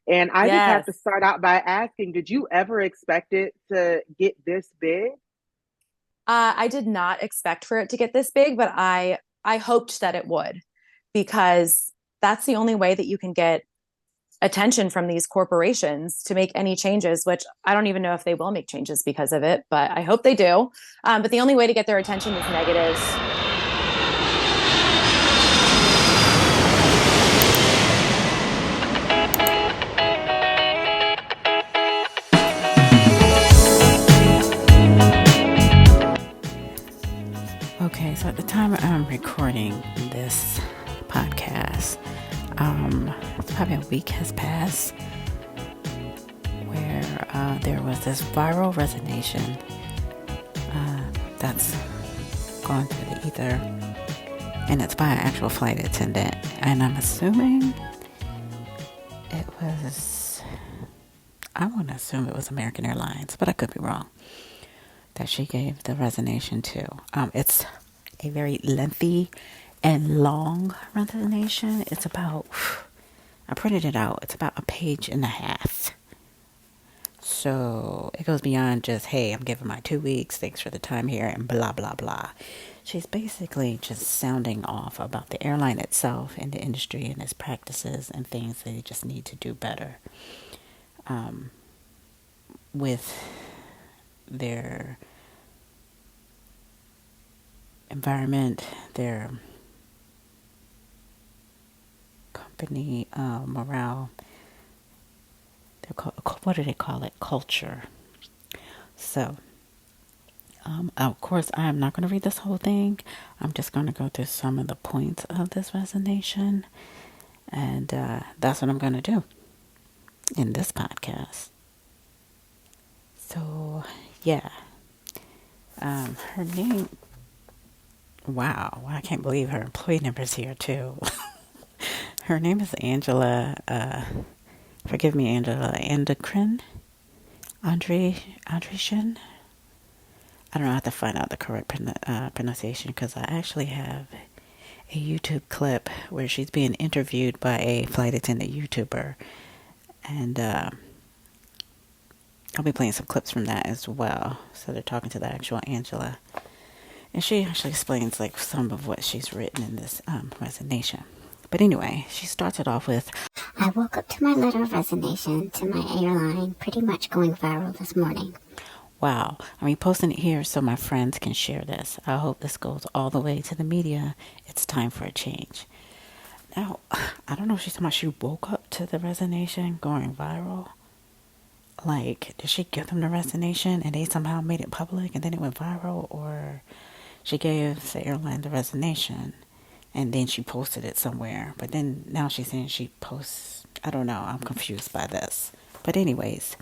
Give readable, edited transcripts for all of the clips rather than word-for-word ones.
And I just have Yes. to start out by asking, did you ever expect it to get this big? I did not expect for it to get this big, but I hoped that it would because that's the only way that you can get attention from these corporations to make any changes, which I don't even know if they will make changes because of it, but I hope they do. But the only way to get their attention is negative. Okay, so at the time I'm recording this podcast, it's probably a week has passed where there was this viral resignation that's gone through the ether, and it's by an actual flight attendant. And I'm assuming it was, I want to assume it was American Airlines, but I could be wrong, that she gave the resignation to. It's a very lengthy and long resignation. It's about, I printed it out, it's about a page and a half. So it goes beyond just, hey, I'm giving my 2 weeks, thanks for the time here, and blah, blah, blah. She's basically just sounding off about the airline itself and the industry and its practices and things they just need to do better with their environment, their company morale, what do they call it? Culture. So, of course, I am not going to read this whole thing. I'm just going to go through some of the points of this resignation. And that's what I'm going to do in this podcast. So, yeah. Her name, wow, I can't believe her employee number's here too. Her name is Angela, forgive me, Angela Andekrin, Andreshin. I don't know how to find out the correct pronunciation because I actually have a YouTube clip where she's being interviewed by a flight attendant YouTuber. And I'll be playing some clips from that as well. So they're talking to the actual Angela. And she actually explains like some of what she's written in this resignation. But anyway, she starts it off with, I woke up to my letter of resignation to my airline pretty much going viral this morning. wow, I'm reposting it here so my friends can share this. I hope this goes all the way to the media. It's time for a change. Now, I don't know if she's talking about she woke up to the resignation going viral. Like, did she give them the resignation and they somehow made it public and then it went viral? Or she gave the airline the resignation and then she posted it somewhere. But then now she's saying she posts, I don't know, I'm confused by this. But anyways,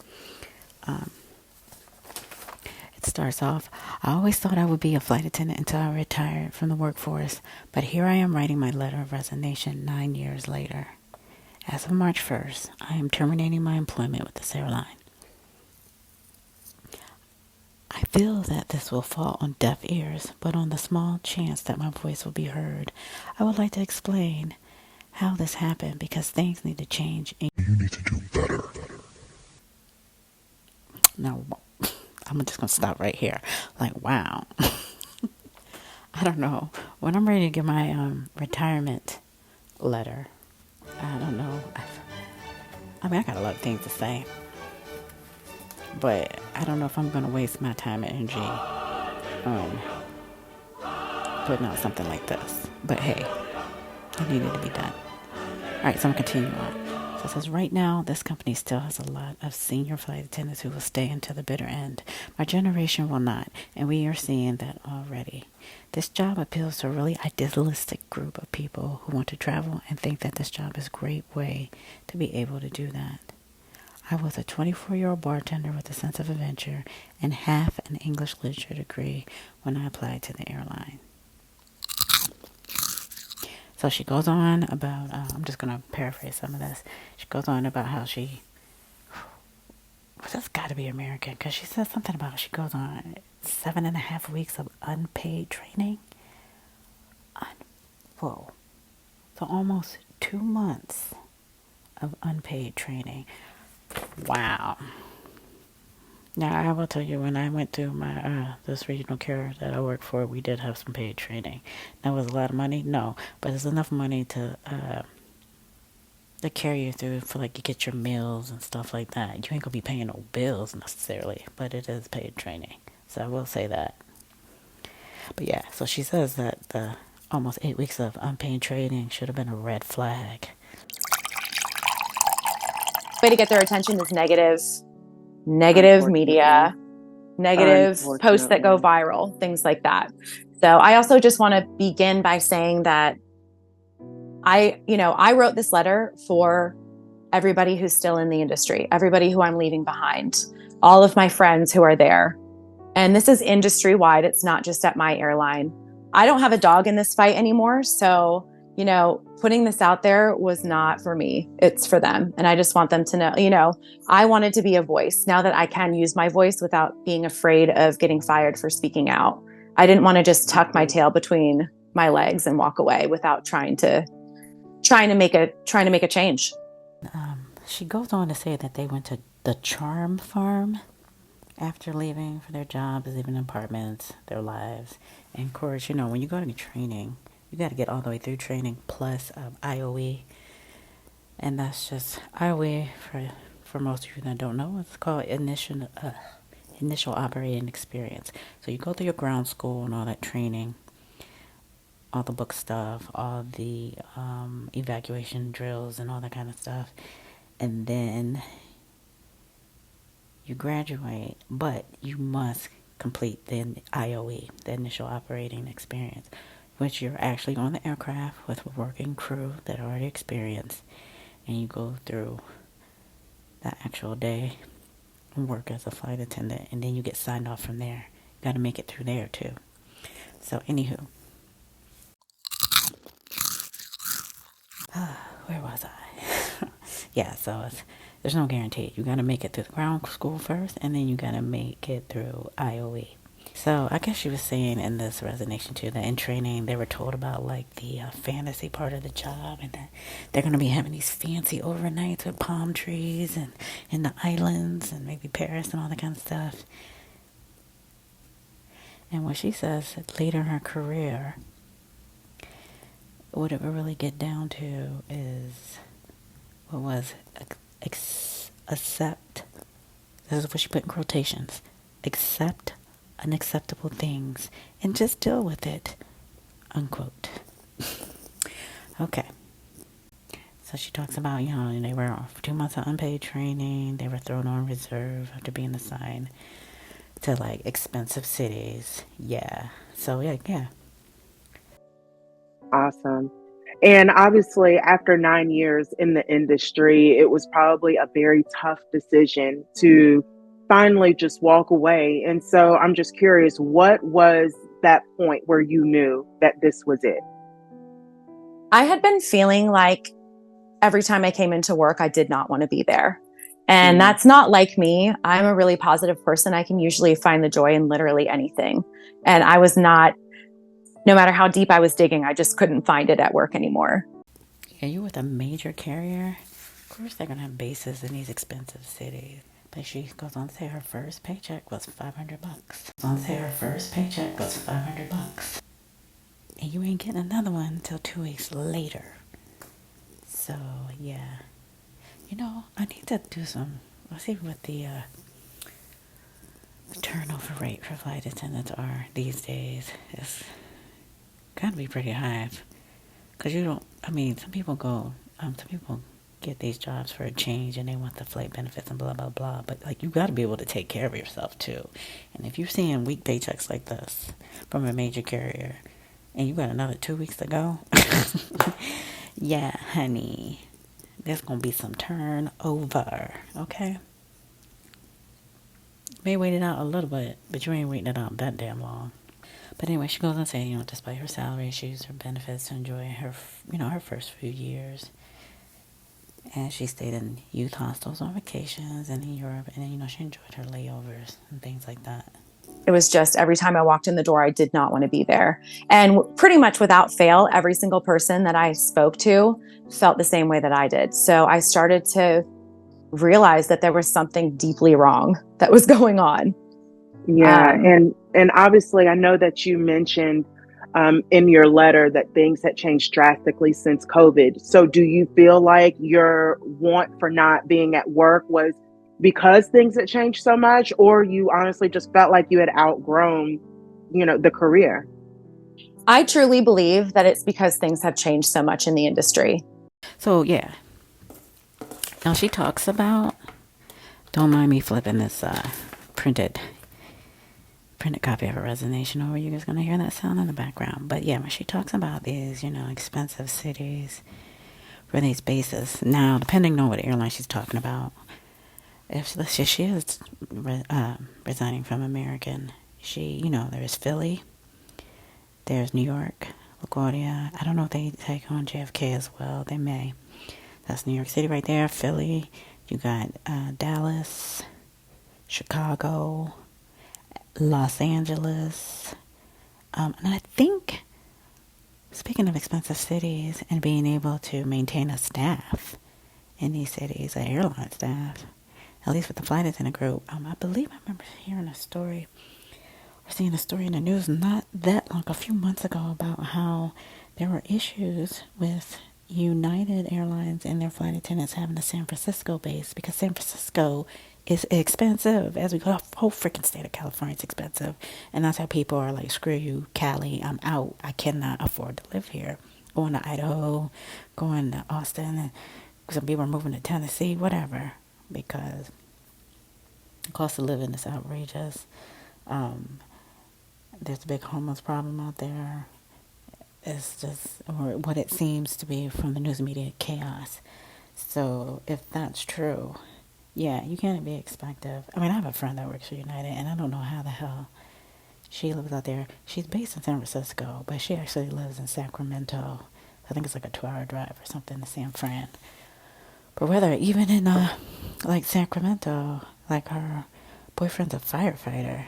it starts off, I always thought I would be a flight attendant until I retired from the workforce, but here I am writing my letter of resignation 9 years later. As of March 1st, I am terminating my employment with this airline. I feel that this will fall on deaf ears, but on the small chance that my voice will be heard, I would like to explain how this happened because things need to change. You need to do better. Now, I'm just going to stop right here. Like, wow. I don't know. When I'm ready to get my retirement letter, I don't know. I mean, I got a lot of things to say. But I don't know if I'm going to waste my time and energy putting out something like this. But hey, it needed to be done. Alright, so I'm going to continue on. So it says, right now, this company still has a lot of senior flight attendants who will stay until the bitter end. My generation will not, and we are seeing that already. This job appeals to a really idealistic group of people who want to travel and think that this job is a great way to be able to do that. I was a 24-year-old bartender with a sense of adventure and half an English literature degree when I applied to the airline. So she goes on about, I'm just going to paraphrase some of this. She goes on about how that's got to be American, because she says something about, she goes on 7.5 weeks of unpaid training. Whoa. So almost 2 months of unpaid training. Wow. Now, I will tell you, when I went through my this regional care that I work for, we did have some paid training. That was a lot of money? No. But it's enough money to carry you through for, like, you get your meals and stuff like that. You ain't gonna be paying no bills necessarily, but it is paid training. So I will say that. But yeah, so she says that the almost 8 weeks of unpaid training should have been a red flag. Way to get their attention is negative Unfortunately. media, negative posts that go Unfortunately. viral, things like that. So I also just want to begin by saying that I wrote this letter for everybody who's still in the industry, everybody who I'm leaving behind, all of my friends who are there. And this is industry wide. It's not just at my airline. I don't have a dog in this fight anymore. So, putting this out there was not for me. It's for them. And I just want them to know, I wanted to be a voice now that I can use my voice without being afraid of getting fired for speaking out. I didn't want to just tuck my tail between my legs and walk away without trying to make a change. She goes on to say that they went to the Charm Farm after leaving for their jobs, leaving apartments, their lives. And of course, when you go to training, you got to get all the way through training plus IOE. And that's just IOE, for most of you that don't know, it's called initial operating experience. So you go through your ground school and all that training, all the book stuff, all the evacuation drills and all that kind of stuff. And then you graduate, but you must complete the IOE, the initial operating experience, which you're actually on the aircraft with a working crew that are already experienced, and you go through that actual day and work as a flight attendant, and then you get signed off from there. You got to make it through there too. So, anywho, where was I? Yeah, so there's no guarantee. You got to make it through the ground school first, and then you got to make it through IOE. So I guess she was saying in this resignation too that in training they were told about like the fantasy part of the job, and that they're going to be having these fancy overnights with palm trees and in the islands and maybe Paris and all that kind of stuff. And what she says that later in her career, what it would really get down to is what was accept. This is what she put in quotations. Accept unacceptable things and just deal with it, unquote. Okay. So she talks about, they were off 2 months of unpaid training. They were thrown on reserve after being assigned to like expensive cities. Yeah. So yeah. Awesome. And obviously, after 9 years in the industry, it was probably a very tough decision to finally just walk away. And so I'm just curious, what was that point where you knew that this was it? I had been feeling like every time I came into work, I did not want to be there. And that's not like me. I'm a really positive person. I can usually find the joy in literally anything. And I was not, no matter how deep I was digging, I just couldn't find it at work anymore. Yeah, you with a major carrier? Of course they're going to have bases in these expensive cities. But she goes on to say her first paycheck was $500. And you ain't getting another one until 2 weeks later. So, yeah. I need to do let's see what the turnover rate for flight attendants are these days. It's gotta be pretty high. Because some people get these jobs for a change and they want the flight benefits and blah, blah, blah. But, you got to be able to take care of yourself, too. And if you're seeing weak paychecks like this from a major carrier and you got another 2 weeks to go, yeah, honey, there's going to be some turnover, okay? You may wait it out a little bit, but you ain't waiting it out that damn long. But anyway, she goes on saying, despite her salary, she used her benefits to enjoy her, her first few years. And she stayed in youth hostels on vacations and in Europe. And, she enjoyed her layovers and things like that. It was just every time I walked in the door, I did not want to be there. And pretty much without fail, every single person that I spoke to felt the same way that I did. So I started to realize that there was something deeply wrong that was going on. Yeah, and obviously, I know that you mentioned in your letter that things had changed drastically since COVID. So, do you feel like your want for not being at work was because things had changed so much, or you honestly just felt like you had outgrown, the career? I truly believe that it's because things have changed so much in the industry. So yeah. Now she talks about, don't mind me flipping this printed copy of a Resignation over. You're just going to hear that sound in the background. But yeah, when she talks about these, expensive cities for these bases. Now, depending on what airline she's talking about, if let's say she is resigning from American, there's Philly, there's New York, LaGuardia. I don't know if they take on JFK as well. They may. That's New York City right there. Philly. You got Dallas, Chicago, Los Angeles. And I think, speaking of expensive cities and being able to maintain a staff in these cities, an airline staff, at least with the flight attendant group, I believe I remember hearing a story or seeing a story in the news not that long, a few months ago, about how there were issues with United Airlines and their flight attendants having a San Francisco base because San Francisco is expensive. As we go, the whole freaking state of California is expensive. And that's how people are like, screw you, Cali, I'm out. I cannot afford to live here. Going to Idaho, going to Austin, and some people are moving to Tennessee, whatever, because the cost of living is outrageous. There's a big homeless problem out there. It's just, or what it seems to be from the news media, chaos. So if that's true, yeah, you can't be expected. I mean, I have a friend that works for United, and I don't know how the hell she lives out there. She's based in San Francisco, but she actually lives in Sacramento. I think it's like a 2-hour drive or something to San Fran. But whether even in like Sacramento, like her boyfriend's a firefighter,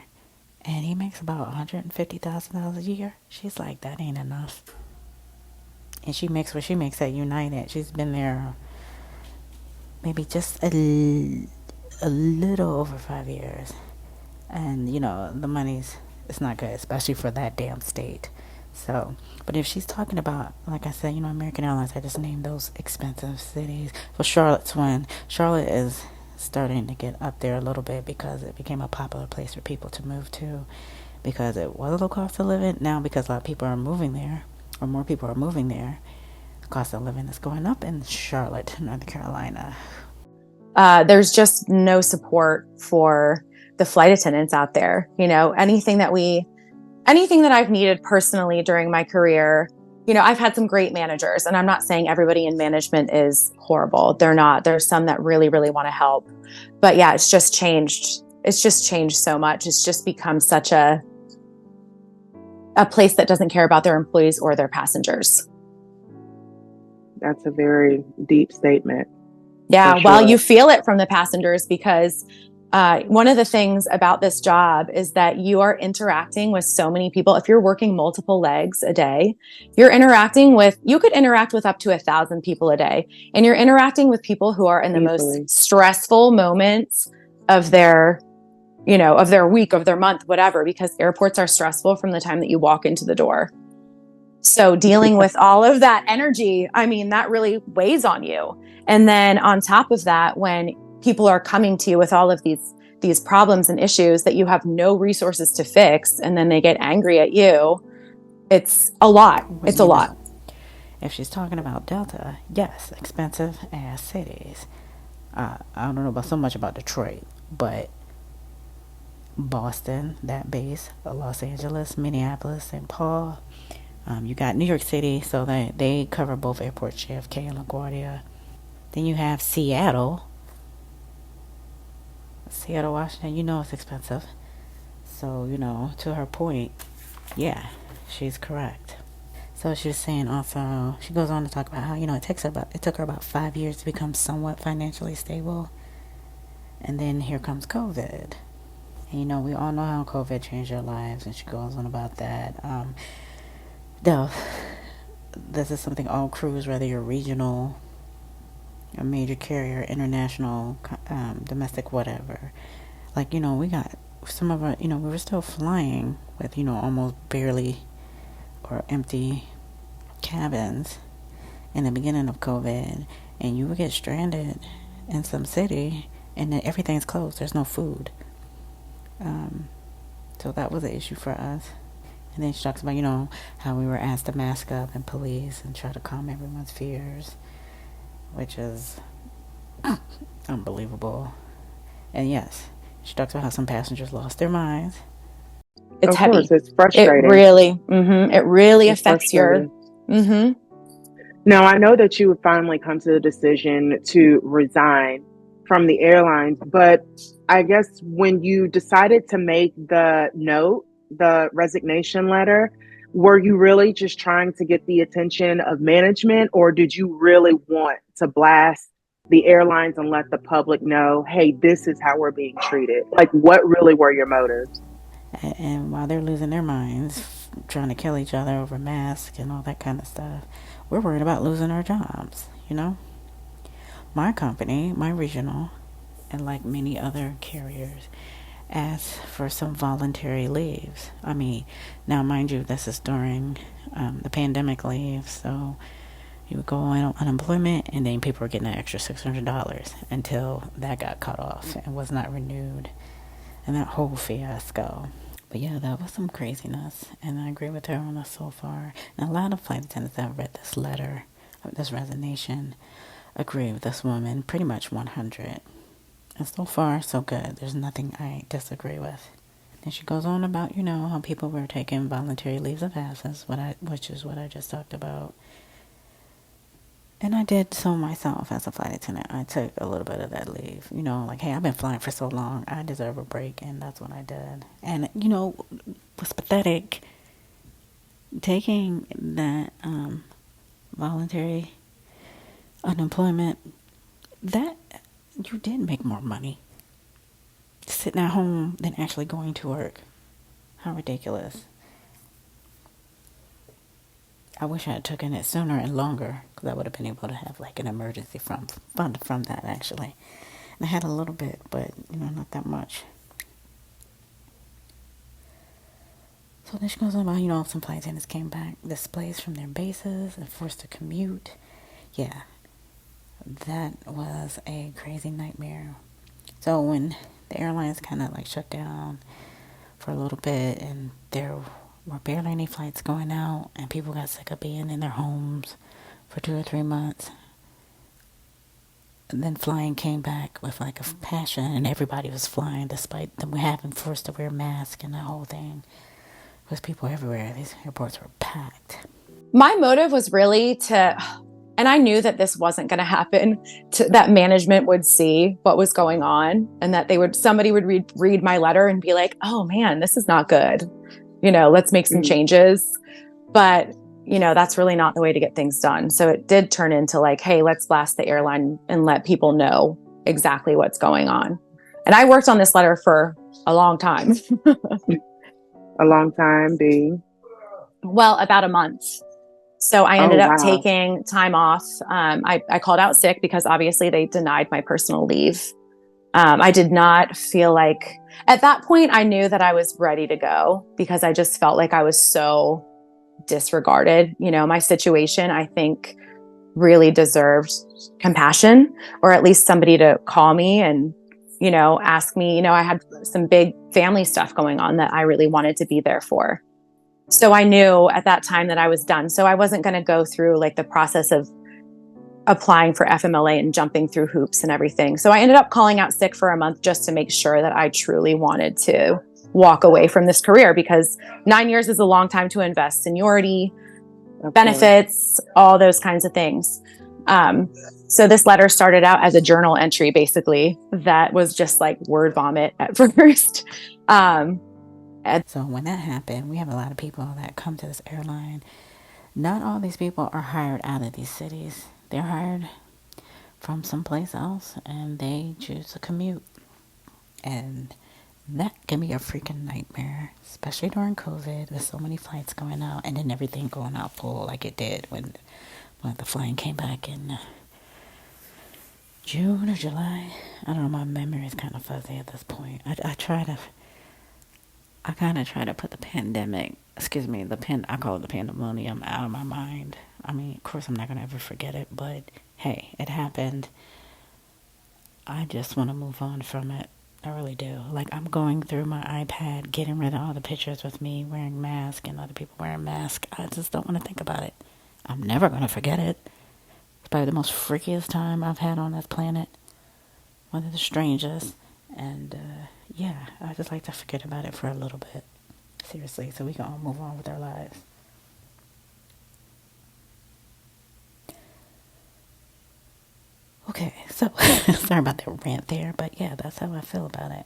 and he makes about $150,000 a year. She's like, that ain't enough. And she makes what she makes at United. She's been there maybe just a little over 5 years. And, the it's not good, especially for that damn state. So, but if she's talking about, like I said, American Airlines, I just named those expensive cities. Well, Charlotte's one. Charlotte is starting to get up there a little bit because it became a popular place for people to move to because it was a low cost of living. Now, because a lot of people are moving there, or more people are moving there, the cost of living is going up in Charlotte, North Carolina. There's just no support for the flight attendants out there. Anything that I've needed personally during my career, I've had some great managers, and I'm not saying everybody in management is horrible. They're not. There's some that really, really want to help. But yeah, it's just changed. It's just changed so much. It's just become such a place that doesn't care about their employees or their passengers. That's a very deep statement. Yeah, well, you feel it from the passengers because one of the things about this job is that you are interacting with so many people. If you're working multiple legs a day, you could interact with up to 1,000 people a day. And you're interacting with people who are in the most stressful moments of their, of their week, of their month, whatever, because airports are stressful from the time that you walk into the door. So dealing with all of that energy, that really weighs on you. And then on top of that, when people are coming to you with all of these problems and issues that you have no resources to fix, and then they get angry at you, it's a lot. It's a lot. If she's talking about Delta, yes, expensive ass cities. I don't know about so much about Detroit, but Boston, that base, Los Angeles, Minneapolis, St. Paul. You got New York City, so they cover both airports, JFK and LaGuardia. Then you have Seattle, Washington. It's expensive. So, to her point, yeah, she's correct. So she was saying also, she goes on to talk about how, it took her about 5 years to become somewhat financially stable. And then here comes COVID. And we all know how COVID changed our lives, and she goes on about that. Though, this is something all crews, whether you're regional, a major carrier, international, domestic, whatever. Like, we got some of our, we were still flying with, almost barely or empty cabins in the beginning of COVID, and you would get stranded in some city, and then everything's closed. There's no food. So that was an issue for us. And then she talks about, how we were asked to mask up and police and try to calm everyone's fears, which is unbelievable. And yes, she talks about how some passengers lost their minds. It's Of heavy. course, it's frustrating. It really It's affects your. frustrating. Now, I know that you would finally come to the decision to resign from the airlines, but I guess when you decided to make the note, the resignation letter, were you really just trying to get the attention of management, or did you really want to blast the airlines and let the public know, hey, this is how we're being treated? Like, what really were your motives? And while they're losing their minds, trying to kill each other over masks and all that kind of stuff, we're worried about losing our jobs, My company, my regional, and like many other carriers, asked for some voluntary leaves. I mean, now mind you, this is during the pandemic leave, so you would go on unemployment, and then people were getting an extra $600 until that got cut off and was not renewed, and that whole fiasco. But yeah, that was some craziness, and I agree with her on this so far. And a lot of flight attendants that have read this letter, this resignation, agree with this woman, pretty much 100. And so far, so good. There's nothing I disagree with. And she goes on about, how people were taking voluntary leaves of absence, which is what I just talked about. And I did so myself as a flight attendant. I took a little bit of that leave. Like, hey, I've been flying for so long. I deserve a break, and that's what I did. And, was pathetic taking that voluntary unemployment. That you did make more money sitting at home than actually going to work. How ridiculous. I wish I had taken it sooner and longer, because I would have been able to have like an emergency fund from that, actually. And I had a little bit, but not that much. So then she goes on about, some flight attendants came back displaced from their bases and forced to commute. Yeah, that was a crazy nightmare. So when the airlines kind of like shut down for a little bit, and there were barely any flights going out, and people got sick of being in their homes for 2 or 3 months, and then flying came back with like a passion, and everybody was flying despite them having forced to wear masks and the whole thing. There was people everywhere. These airports were packed. My motive was really and I knew that this wasn't going to happen, that management would see what was going on, and that somebody would read my letter and be like, oh man, this is not good. Let's make some changes. But, that's really not the way to get things done. So it did turn into like, hey, let's blast the airline and let people know exactly what's going on. And I worked on this letter for a long time. A long time, B. Well, about a month. So I ended up wow. taking time off. I called out sick because obviously they denied my personal leave. I did not feel like, at that point, I knew that I was ready to go, because I just felt like I was so disregarded. My situation, I think, really deserved compassion, or at least somebody to call me and, ask me. I had some big family stuff going on that I really wanted to be there for. So I knew at that time that I was done. So I wasn't going to go through like the process of applying for FMLA and jumping through hoops and everything. So I ended up calling out sick for a month just to make sure that I truly wanted to walk away from this career, because 9 years is a long time to invest seniority, benefits, all those kinds of things. So this letter started out as a journal entry, basically, that was just like word vomit at first. So when that happened, we have a lot of people that come to this airline. Not all these people are hired out of these cities. They're hired from someplace else, and they choose to commute. And That can be a freaking nightmare, especially during COVID with so many flights going out and then everything going out full like it did when the flying came back in June or July. I don't know, my memory is kind of fuzzy at this point. I kind of try to put the pandemic, I call it the pandemonium, out of my mind. I mean, of course I'm not going to ever forget it, but hey, it happened. I just want to move on from it. I really do. Like, I'm going through my iPad, getting rid of all the pictures with me wearing masks and other people wearing masks. I just don't want to think about it. I'm never going to forget it. It's probably the most freakiest time I've had on this planet. One of the strangest. And, yeah, I just like to forget about it for a little bit. Seriously, so we can all move on with our lives. Okay, so, sorry about that rant there, but yeah, that's how I feel about it.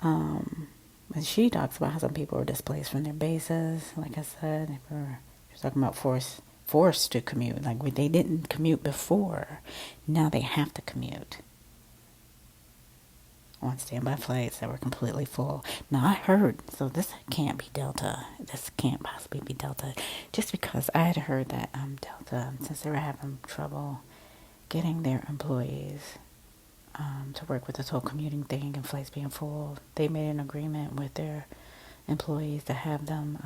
And she talks about how some people were displaced from their bases. Like I said, she's talking about forced to commute. Like, they didn't commute before. Now they have to commute on standby flights that were completely full. Now, I heard, so this can't be Delta. This can't possibly be Delta. Just because I had heard that Delta, since they were having trouble getting their employees to work with this whole commuting thing and flights being full, they made an agreement with their employees to have them,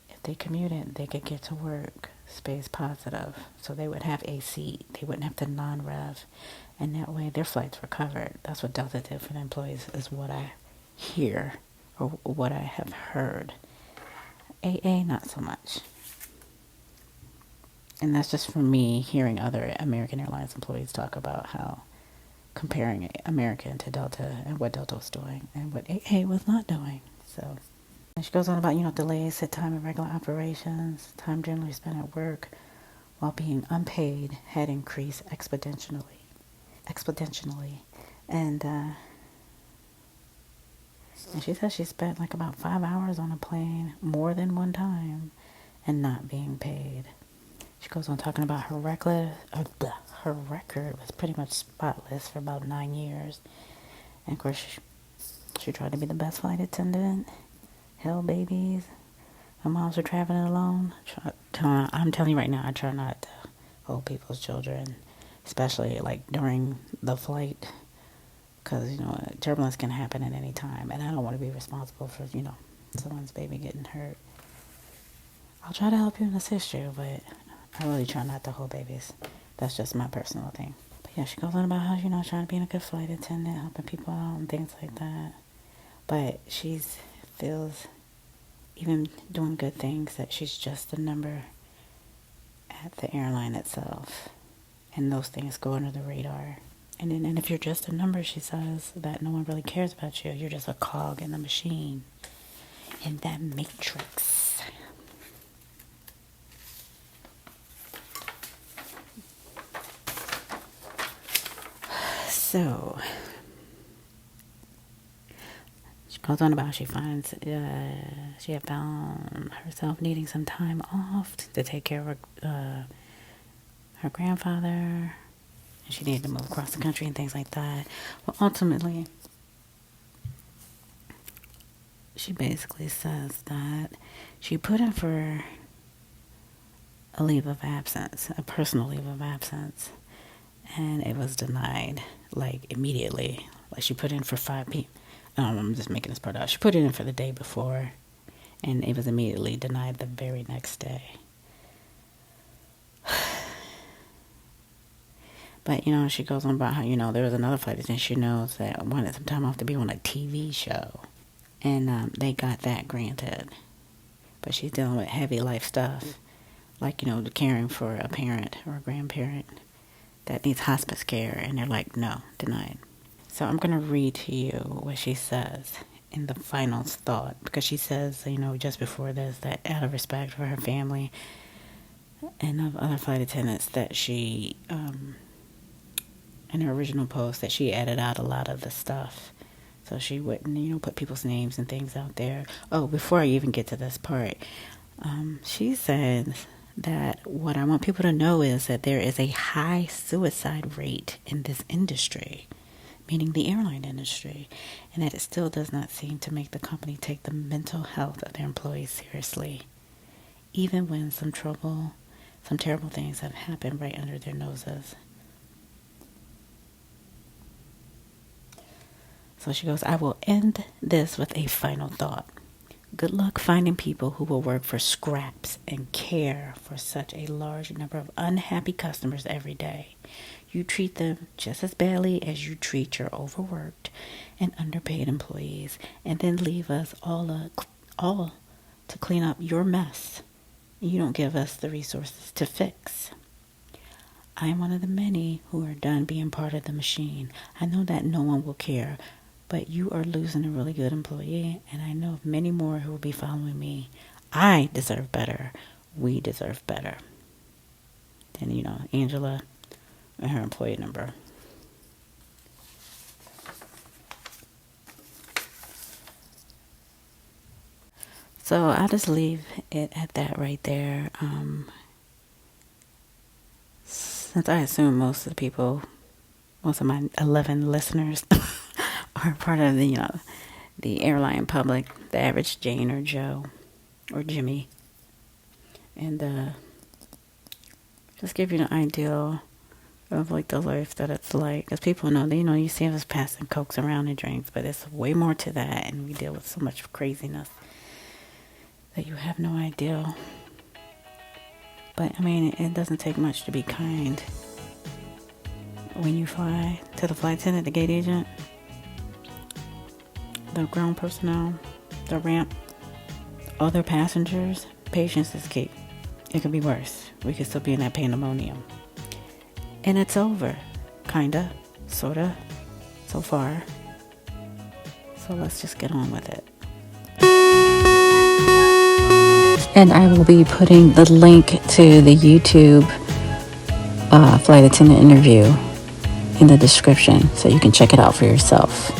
if they commuted, they could get to work space positive. So they would have a seat. They wouldn't have to non-rev. And that way their flights were covered. That's what Delta did for the employees, is what I hear or what I have heard. AA, not so much. And that's just from me hearing other American Airlines employees talk about how comparing American to Delta and what Delta was doing and what AA was not doing. So, and she goes on about, delays, sick time in regular operations, time generally spent at work while being unpaid had increased exponentially. And she says she spent like about 5 hours on a plane more than one time and not being paid. She goes on talking about her record was pretty much spotless for about 9 years. And of course, she tried to be the best flight attendant. Hell, babies. Her moms were traveling alone. I'm telling you right now, I try not to hold people's children, especially like during the flight, because turbulence can happen at any time, and I don't want to be responsible for someone's baby getting hurt. I'll try to help you and assist you, but I really try not to hold babies. That's just my personal thing. But yeah, she goes on about how trying to be a good flight attendant, helping people out and things like that. But she feels, even doing good things, that she's just a number at the airline itself. And those things go under the radar. And if you're just a number, she says, that no one really cares about you. You're just a cog in the machine, in that matrix. So, she goes on about she finds she had found herself needing some time off to take care of her grandfather, and she needed to move across the country and things like that. Well, ultimately, she basically says that she put in for a leave of absence, a personal leave of absence, and it was denied, like, immediately. Like, she put in for 5 p.m. I'm just making this part out. She put it in for the day before, and it was immediately denied the very next day. But, she goes on about how, there was another flight attendant she knows that wanted some time off to be on a TV show. And they got that granted. But she's dealing with heavy life stuff. Like, caring for a parent or a grandparent that needs hospice care. And they're like, no, denied. So I'm going to read to you what she says in the final thought. Because she says, just before this, that out of respect for her family and of other flight attendants, that she... in her original post, that she added out a lot of the stuff so she wouldn't, put people's names and things out there. Oh, before I even get to this part, she says that what I want people to know is that there is a high suicide rate in this industry. meaning the airline industry, and that it still does not seem to make the company take the mental health of their employees seriously, even when some terrible things have happened right under their noses. So she goes, I will end this with a final thought. Good luck finding people who will work for scraps and care for such a large number of unhappy customers every day. You treat them just as badly as you treat your overworked and underpaid employees, and then leave us all to clean up your mess. You don't give us the resources to fix. I am one of the many who are done being part of the machine. I know that no one will care, but you are losing a really good employee, and I know of many more who will be following me. I deserve better. We deserve better. Then, Angela and her employee number. So I'll just leave it at that right there. Since I assume most of my 11 listeners are part of the airline public, the average Jane or Joe or Jimmy. And just give you an idea of the life that it's like. Because people know, you see us passing Cokes around and drinks, but it's way more to that, and we deal with so much craziness that you have no idea. But, it doesn't take much to be kind. When you fly to the flight attendant, the gate agent, the ground personnel, the ramp, other passengers, patience is key. It could be worse. We could still be in that pandemonium. And it's over. Kinda. Sorta. So far. So let's just get on with it. And I will be putting the link to the YouTube flight attendant interview in the description so you can check it out for yourself.